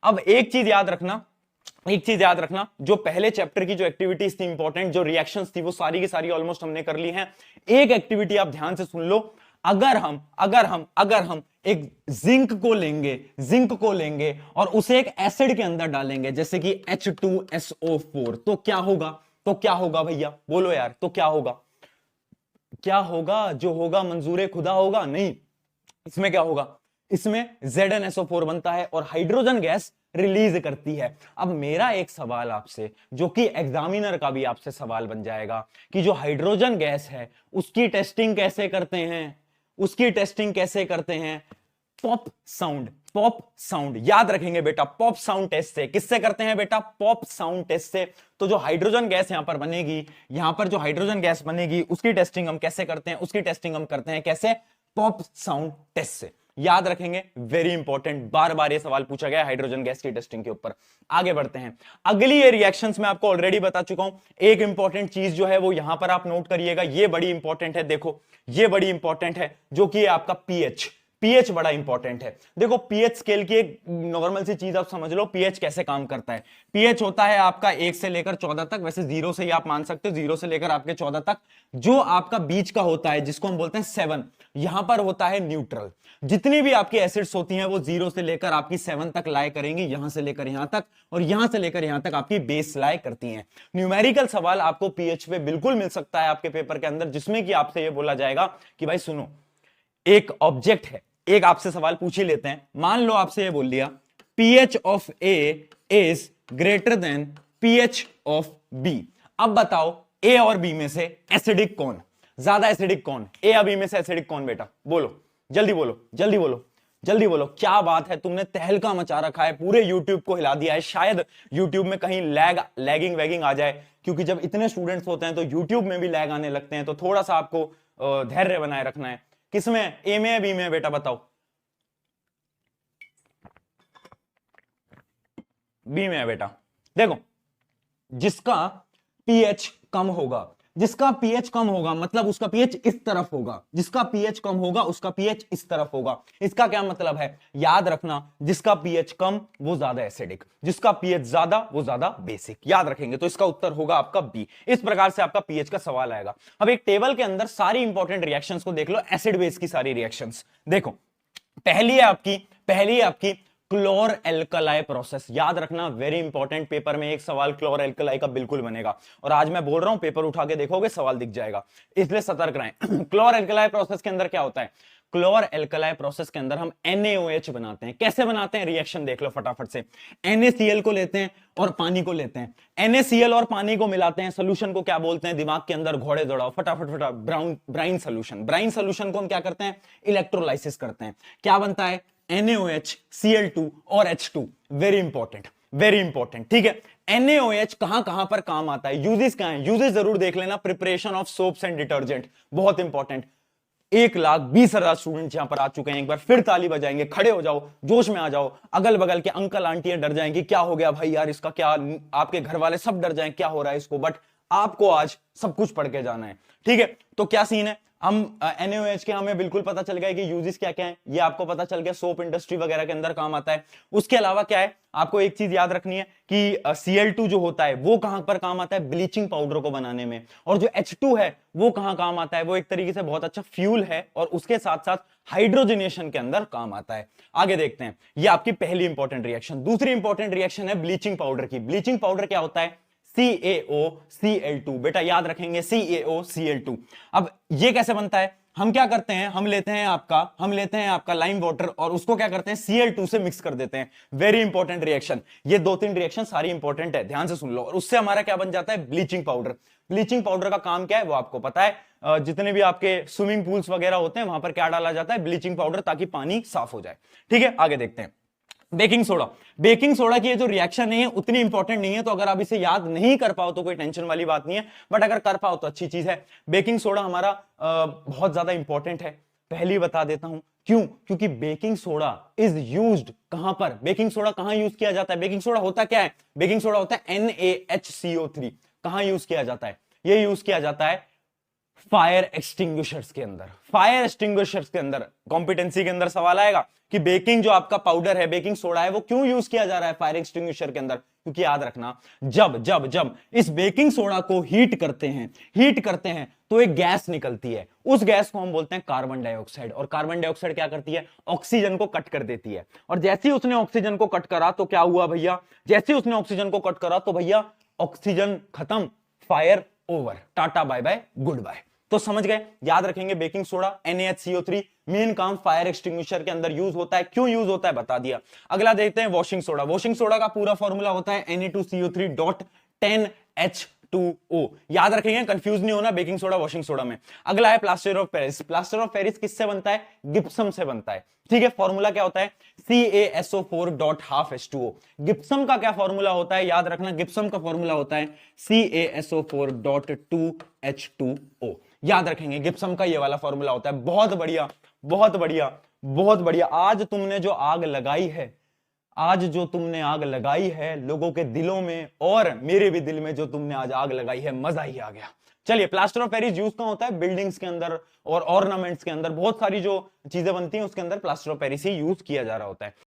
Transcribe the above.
अब एक चीज याद रखना, एक चीज याद रखना, जो पहले चैप्टर की जो एक्टिविटीज थी इंपॉर्टेंट, जो रिएक्शंस थी वो सारी की सारी ऑलमोस्ट हमने कर ली हैं। एक एक्टिविटी आप ध्यान से सुन लो, अगर हम एक जिंक को लेंगे और उसे एक एसिड के अंदर डालेंगे जैसे कि H2SO4, तो क्या होगा? तो क्या होगा भैया बोलो यार, तो क्या होगा? क्या होगा? जो होगा मंजूर खुदा होगा? नहीं, इसमें क्या होगा? इसमें ZnSO4 बनता है और हाइड्रोजन गैस रिलीज करती है। अब मेरा एक सवाल आपसे, जो कि एग्जामिनर का भी आपसे सवाल बन जाएगा, कि जो हाइड्रोजन गैस है उसकी टेस्टिंग कैसे करते हैं? उसकी टेस्टिंग कैसे करते हैं? पॉप साउंड, पॉप साउंड याद रखेंगे बेटा, पॉप साउंड टेस्ट से। किससे करते हैं बेटा? पॉप साउंड टेस्ट से। तो जो हाइड्रोजन गैस यहां पर बनेगी, यहां पर जो हाइड्रोजन गैस बनेगी उसकी टेस्टिंग हम कैसे करते हैं? उसकी टेस्टिंग हम करते हैं कैसे? पॉप साउंड टेस्ट से। याद रखेंगे, वेरी इंपॉर्टेंट, बार बार ये सवाल पूछा गया हाइड्रोजन गैस की टेस्टिंग के ऊपर। आगे बढ़ते हैं, अगली ये रिएक्शंस में आपको ऑलरेडी बता चुका हूं। एक इंपॉर्टेंट चीज जो है वो यहां पर आप नोट करिएगा, ये बड़ी इंपॉर्टेंट है, देखो ये बड़ी इंपॉर्टेंट है, जो कि आपका पीएच। पीएच बड़ा इंपॉर्टेंट है। देखो पीएच स्केल की एक नॉर्मल सी चीज आप समझ लो, पीएच कैसे काम करता है। पीएच होता है आपका 1 से लेकर 14 तक, वैसे 0 से ही आप मान सकते हो, 0 से लेकर आपके 14 तक। जो आपका बीच का होता है जिसको हम बोलते हैं 7, यहां पर होता है न्यूट्रल। जितनी भी आपकी एसिड्स होती हैं वो 0 से लेकर आपकी 7 तक लाई करेंगी, यहां से लेकर यहां तक, और यहां से लेकर यहां तक आपकी बेस लाई करती हैं। न्यूमेरिकल सवाल आपको पीएच पे बिल्कुल मिल सकता है आपके पेपर के अंदर, जिसमें कि आपसे ये बोला जाएगा कि भाई सुनो, एक ऑब्जेक्ट है, एक आपसे सवाल पूछ ही लेते हैं। मान लो आपसे ये बोल दिया pH of A is greater than pH of B। अब बताओ A और B में से एसिडिक कौन, ज्यादा एसिडिक कौन? A या B में से एसिडिक कौन बेटा? बोलो, जल्दी बोलो, जल्दी बोलो, जल्दी बोलो। क्या बात है, तुमने तहलका मचा रखा है, पूरे YouTube को हिला दिया है। शायद YouTube में कहीं लैगिंग वैगिंग आ जाए, क्योंकि जब इतने स्टूडेंट्स होते हैं तो YouTube में भी लैग आने लगते हैं, तो थोड़ा सा आपको धैर्य बनाए रखना है। किसमें? ए में, बी में बेटा? बताओ। बी में है बेटा। देखो, जिसका पीएच कम होगा, जिसका पीएच कम होगा मतलब उसका पीएच इस तरफ होगा, जिसका पीएच कम होगा उसका पीएच इस तरफ होगा। इसका क्या मतलब है? याद रखना, जिसका पीएच कम वो ज्यादा एसिडिक, जिसका पीएच ज्यादा वो ज्यादा बेसिक। याद रखेंगे, तो इसका उत्तर होगा आपका बी। इस प्रकार से आपका पीएच का सवाल आएगा। अब एक टेबल के अंदर सारी इंपॉर्टेंट रिएक्शंस को देख लो, एसिड बेस की सारी रिएक्शंस। देखो, पहली है आपकी क्लोर एल्कलाई प्रोसेस। याद रखना, वेरी इंपॉर्टेंट, पेपर में एक सवाल क्लोर एल्कलाई का बिल्कुल बनेगा, और आज मैं बोल रहा हूं पेपर उठा के देखोगे सवाल दिख जाएगा, इसलिए सतर्क रहें। क्लोर एल्कलाई प्रोसेस के अंदर क्या होता है? क्लोर एल्कलाई प्रोसेस के अंदर हम NaOH बनाते हैं। कैसे बनाते हैं? रिएक्शन देख लो फटाफट से। NaCl को लेते हैं और पानी को लेते हैं, NaCl और पानी को मिलाते हैं, सोल्यूशन को क्या बोलते हैं? दिमाग के अंदर घोड़े दौड़ाओ, फटाफट ब्राइन सोल्यूशन। ब्राइन सोल्यूशन को हम क्या करते हैं? इलेक्ट्रोलाइसिस करते हैं। क्या बनता है? NaOH, Cl2 और H2। Very important, very important, ठीक है। NaOH कहां पर काम आता है? यूजेस कहां है? यूजेस जरूर देख लेना, preparation of soaps and detergent, बहुत इंपॉर्टेंट। 1,20,000 स्टूडेंट यहां पर आ चुके हैं, एक बार फिर ताली बजाएंगे, खड़े हो जाओ, जोश में आ जाओ। अगल बगल के अंकल आंटियां डर जाएंगे, क्या हो गया भाई यार इसका, क्या? आपके घर वाले सब डर जाएं, क्या हो रहा है इसको, बट आपको आज सब कुछ पढ़ के जाना है, ठीक है। तो क्या सीन है? हम NaOH के हमें बिल्कुल पता चल गया कि यूजेस क्या क्या है, ये आपको पता चल गया, सोप इंडस्ट्री वगैरह के अंदर काम आता है। उसके अलावा क्या है, आपको एक चीज याद रखनी है कि Cl2 जो होता है वो कहां पर काम आता है? ब्लीचिंग पाउडर को बनाने में। और जो H2 है वो कहां काम आता है? वो एक तरीके से बहुत अच्छा फ्यूल है, और उसके साथ साथ हाइड्रोजनेशन के अंदर काम आता है। आगे देखते हैं, ये आपकी पहली इंपॉर्टेंट रिएक्शन। दूसरी इंपॉर्टेंट रिएक्शन है ब्लीचिंग पाउडर की। ब्लीचिंग पाउडर क्या होता है? CaOCl2। बेटा याद रखेंगे, CaOCl2। अब ये कैसे बनता है? हम क्या करते हैं? हम लेते हैं आपका लाइम वाटर, और उसको क्या करते हैं? Cl2 से मिक्स कर देते हैं। Very important reaction. ये 2-3 रिएक्शन सारी इंपॉर्टेंट है, ध्यान से सुन लो। और उससे हमारा क्या बन जाता है? Bleaching powder. ब्लीचिंग पाउडर का काम क्या है वो आपको पता है। जितने भी आपके स्विमिंग पूल्स वगैरह होते हैं वहां पर क्या डाला जाता है? ब्लीचिंग पाउडर, ताकि पानी साफ हो जाए, ठीक है। आगे देखते हैं, बेकिंग सोडा। बेकिंग सोडा की ये जो रिएक्शन है उतनी इंपॉर्टेंट नहीं है, तो अगर आप इसे याद नहीं कर पाओ तो कोई टेंशन वाली बात नहीं है, बट अगर कर पाओ तो अच्छी चीज है। बेकिंग सोडा हमारा बहुत ज्यादा इंपॉर्टेंट है, पहले ही बता देता हूं क्यों। क्योंकि बेकिंग सोडा इज यूज्ड कहां पर? बेकिंग सोडा कहां यूज किया जाता है? बेकिंग सोडा होता क्या है? बेकिंग सोडा होता है NaHCO3। कहां यूज किया जाता है? ये यूज किया जाता है फायर एक्सटिंग्विशर्स के अंदर, फायर एक्सटिंग्विशर्स के अंदर कॉम्पिटेंसी के अंदर सवाल आएगा कि बेकिंग जो आपका पाउडर है, बेकिंग सोडा है, वो क्यों यूज किया जा रहा है फायर एक्सटिंग्विशर के अंदर? क्योंकि याद रखना, जब जब जब इस बेकिंग सोडा को हीट करते हैं तो एक गैस निकलती है, उस गैस को हम बोलते हैं कार्बन डाइऑक्साइड। और कार्बन डाइऑक्साइड क्या करती है? ऑक्सीजन को कट कर देती है। और जैसे ही उसने ऑक्सीजन को कट करा तो क्या हुआ भैया? जैसे ही उसने ऑक्सीजन को कट करा तो भैया ऑक्सीजन खत्म, fire over, tata bye bye goodbye. तो समझ गए, याद रखेंगे बेकिंग सोडा NaHCO3 मेन काम फायर एक्सटिंग्विशर के अंदर यूज होता है। क्यों यूज होता है बता दिया। अगला देखते हैं वॉशिंग सोडा। वॉशिंग सोडा का पूरा फॉर्मूला होता है Na2CO3.10H2O। याद रखेंगे, कंफ्यूज नहीं होना बेकिंग सोडा वॉशिंग सोडा में। अगला है plaster of Paris. Plaster of Paris किससे बनता है? गिप्सम से बनता है। ठीक है, फॉर्मूला क्या होता है? CaSO4.12H2O। गिप्सम का क्या फॉर्मूला होता है? याद रखना, गिप्सम का फॉर्मूला होता है CaSO4.2H2O। याद रखेंगे, गिप्सम का ये वाला फॉर्मूला होता है। बहुत बढ़िया, बहुत बढ़िया, बहुत बढ़िया। आज तुमने जो आग लगाई है, आज जो तुमने आग लगाई है लोगों के दिलों में, और मेरे भी दिल में जो तुमने आज आग लगाई है, मजा ही आ गया। चलिए, प्लास्टर ऑफ पेरिस यूज कहां होता है? बिल्डिंग्स के अंदर और ऑर्नामेंट्स के अंदर, बहुत सारी जो चीजें बनती हैं उसके अंदर plaster of Paris he use किया जा रहा होता है।